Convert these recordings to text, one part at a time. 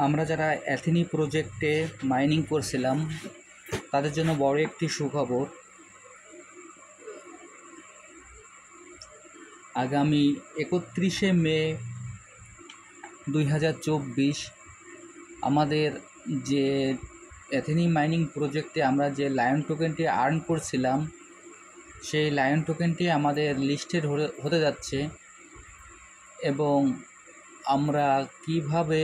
আমরা যারা অ্যাথেনি প্রজেক্টে মাইনিং করছিলাম তাদের জন্য বড় একটি সুখবর। আগামী 31শে মে 2024 আমাদের যে অ্যাথেনি মাইনিং প্রজেক্টে আমরা যে লায়ন টোকেনটি আর্ন করছিলাম সেই লায়ন টোকেনটি আমাদের লিস্টেড হতে যাচ্ছে এবং আমরা কিভাবে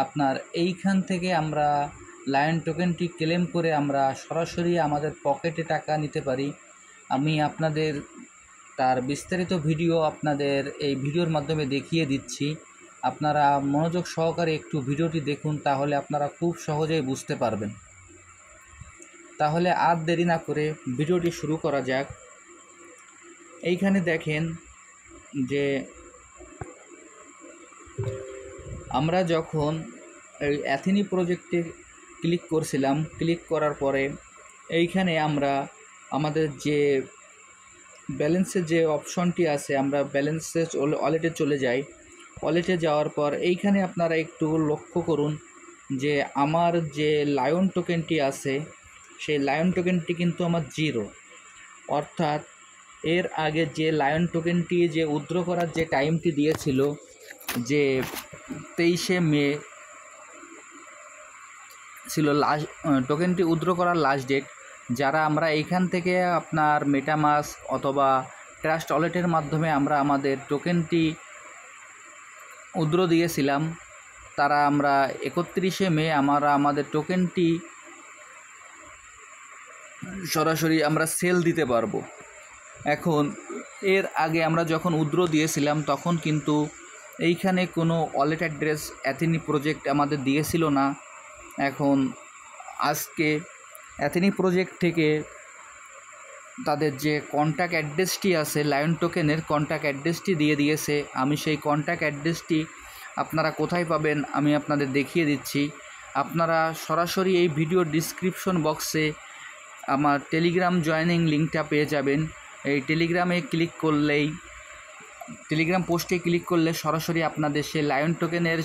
আপনার এইখান থেকে আমরা লায়ন টোকেনটি ক্লেম করে আমরা সরাসরি আমাদের পকেটে টাকা নিতে পারি, আমি আপনাদের তার বিস্তারিত ভিডিও আপনাদের এই ভিডিওর মাধ্যমে দেখিয়ে দিচ্ছি। আপনারা মনোযোগ সহকারে একটু ভিডিওটি দেখুন, তাহলে আপনারা খুব সহজেই বুঝতে পারবেন। তাহলে আর দেরি না করে ভিডিওটি শুরু করা যাক। এইখানে দেখেন যে আমরা যখন এই অ্যাথেনি প্রজেক্টে ক্লিক করছিলাম, ক্লিক করার পরে এইখানে আমরা আমাদের যে ব্যালেন্সের যে অপশনটি আছে, আমরা ব্যালেন্সে ওয়ালেটে চলে যাই। ওয়ালেটে যাওয়ার পর এইখানে আপনারা একটু লক্ষ্য করুন যে আমার যে লায়ন টোকেনটি আছে সেই লায়ন টোকেনটি কিন্তু আমার 0, অর্থাৎ এর আগে যে লায়ন টোকেনটি যে উইথড্র করার যে টাইমটি দিয়েছিল যে 23শে মে ছিল লাস্ট টোকেনটি উইথড্র করার লাস্ট ডেট। যারা আমরা এইখান থেকে আপনার মেটামাস্ক অথবা ট্রাস্ট ওয়ালেটের মাধ্যমে আমরা আমাদের টোকেনটি উইথড্র দিয়েছিলাম, তারা আমরা 31শে মে আমরা আমাদের টোকেনটি সরাসরি আমরা সেল দিতে পারবো। এখন এর আগে আমরা যখন উইথড্র দিয়েছিলাম তখন কিন্তু এইখানে কোনো ওয়ালেট অ্যাড্রেস অ্যাথেনি প্রজেক্ট আমাদের দিয়েছিল না। এখন আজকে অ্যাথেনি প্রজেক্ট থেকে তাদের যে কন্ট্যাক্ট অ্যাড্রেসটি আছে লায়ন টোকেনের কন্ট্যাক্ট অ্যাড্রেসটি দিয়ে দিয়েছে। আমি সেই কন্ট্যাক্ট অ্যাড্রেসটি আপনারা কোথায় পাবেন আমি আপনাদের দেখিয়ে দিচ্ছি। আপনারা সরাসরি এই ভিডিও ডিসক্রিপশন বক্সে আমার টেলিগ্রাম জয়েনিং লিঙ্কটা পেয়ে যাবেন। এই টেলিগ্রামে ক্লিক করলেই, টেলিগ্রাম পোস্টে ক্লিক করলে সরাসরি আপনাদের সে লায়ন টোকেনের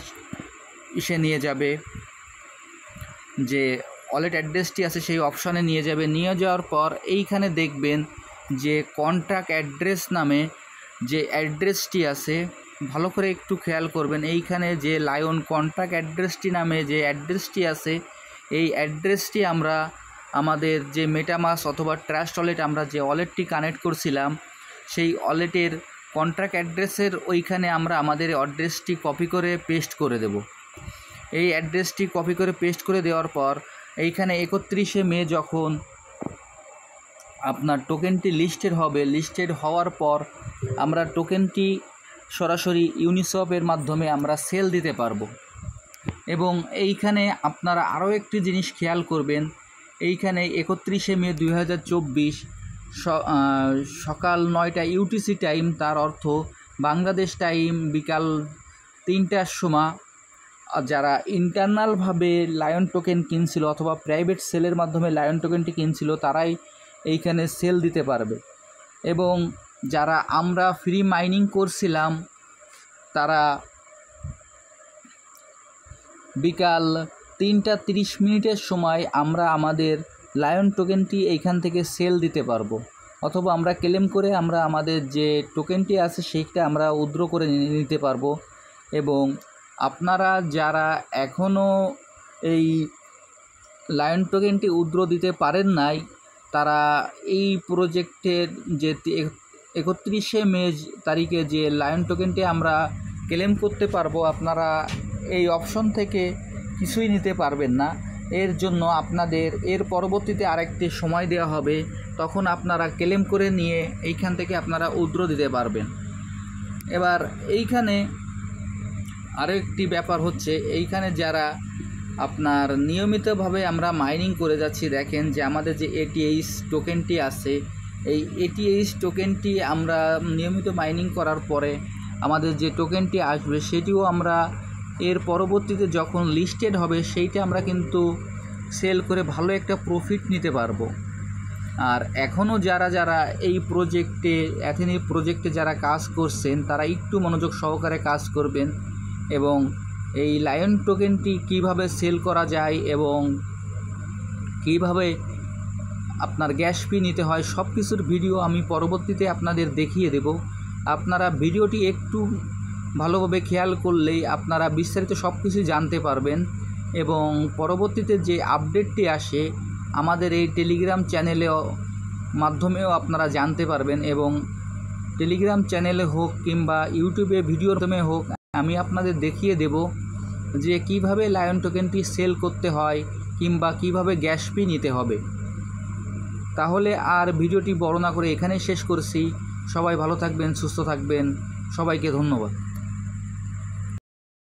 ইসে নিয়ে যাবে, যে ওয়ালেট অ্যাড্রেসটি আছে সেই অপশানে নিয়ে যাবে। নিয়ে যাওয়ার পর এইখানে দেখবেন যে কন্ট্যাক্ট অ্যাড্রেস নামে যে অ্যাড্রেসটি আছে, ভালো করে একটু খেয়াল করবেন। এইখানে যে লায়ন কন্ট্যাক্ট অ্যাড্রেসটি নামে যে অ্যাড্রেসটি আছে, এই অ্যাড্রেসটি আমরা আমাদের যে মেটামাস্ক অথবা ট্রাস্ট ওয়ালেট আমরা যে ওয়ালেটটি কানেক্ট করছিলাম সেই ওয়ালেটের কন্ট্যাক্ট অ্যাড্রেসের ওইখানে আমরা আমাদের অ্যাড্রেসটি কপি করে পেস্ট করে দেব। এই অ্যাড্রেসটি কপি করে পেস্ট করে দেওয়ার পর এইখানে 31শে মে যখন আপনার টোকেনটি লিস্টেড হবে, লিস্টেড হওয়ার পর আমরা টোকেনটি সরাসরি ইউনিসওয়াপের মাধ্যমে আমরা সেল দিতে পারবো। এবং এইখানে আপনারা আরও একটি জিনিস খেয়াল করবেন, এইখানে 31শে মে 2024 সকাল 9টা ইউটিসি টাইম, তার অর্থ বাংলাদেশ টাইম বিকাল 3টার সময় যারা ইন্টারনালভাবে লায়ন টোকেন কিনছিল অথবা প্রাইভেট সেলের মাধ্যমে লায়ন টোকেনটি কিনছিল তারাই এইখানে সেল দিতে পারবে। এবং যারা আমরা ফ্রি মাইনিং করছিলাম তারা বিকাল 3:30 সময় আমরা আমাদের লায়ন টোকেনটি এইখান থেকে সেল দিতে পারবো, অথবা আমরা ক্লেম করে আমরা আমাদের যে টোকেনটি আছে সেইটা আমরা উইথড্র করে নিতে পারবো। এবং আপনারা যারা এখনও এই লায়ন টোকেনটি উইথড্র দিতে পারেন নাই, তারা এই প্রজেক্টের যে 31শে মে তারিখে যে লায়ন টোকেনটি আমরা ক্লেম করতে পারবো, আপনারা এই অপশন থেকে কিছুই নিতে পারবেন না। এর জন্য আপনাদের এর পরবর্তীতে আরেকটি সময় দেওয়া হবে, তখন আপনারা ক্লেম করে নিয়ে এইখান থেকে আপনারা উইথড্র দিতে পারবেন। এবার এইখানে আরও একটি ব্যাপার হচ্ছে, এইখানে যারা আপনার নিয়মিতভাবে আমরা মাইনিং করে যাচ্ছি, দেখেন যে আমাদের যে ATH টোকেনটি আছে, এই ATH টোকেনটি আমরা নিয়মিত মাইনিং করার পরে আমাদের যে টোকেনটি আসবে সেটিও আমরা এর পরবর্তীতে যখন লিস্টেড হবে সেইটা আমরা কিন্তু সেল করে ভালো একটা প্রফিট নিতে পারবো। আর এখনও যারা এই প্রজেক্টে অ্যাথেনি প্রজেক্টে যারা কাজ করছেন তারা একটু মনোযোগ সহকারে কাজ করবেন এবং এই লায়ন টোকেনটি কিভাবে সেল করা যায় এবং কিভাবে আপনার গ্যাস ফি নিতে হয় সব কিছুর ভিডিও আমি পরবর্তীতে আপনাদের দেখিয়ে দেব। আপনারা ভিডিওটি একটু ভালোভাবে খেয়াল করলেই আপনারা বিস্তারিত সব কিছু জানতে পারবেন এবং পরবর্তীতে যে আপডেটটি আসে আমাদের এই টেলিগ্রাম চ্যানেলেও মাধ্যমেও আপনারা জানতে পারবেন এবং টেলিগ্রাম চ্যানেলে হোক কিংবা ইউটিউবে ভিডিওর মাধ্যমে হোক আমি আপনাদের দেখিয়ে দেব যে কিভাবে লায়ন টোকেনটি সেল করতে হয় কিংবা কিভাবে গ্যাস ফি নিতে হবে। তাহলে আর ভিডিওটি বড় না করে এখানেই শেষ করছি। সবাই ভালো থাকবেন, সুস্থ থাকবেন। সবাইকে ধন্যবাদ।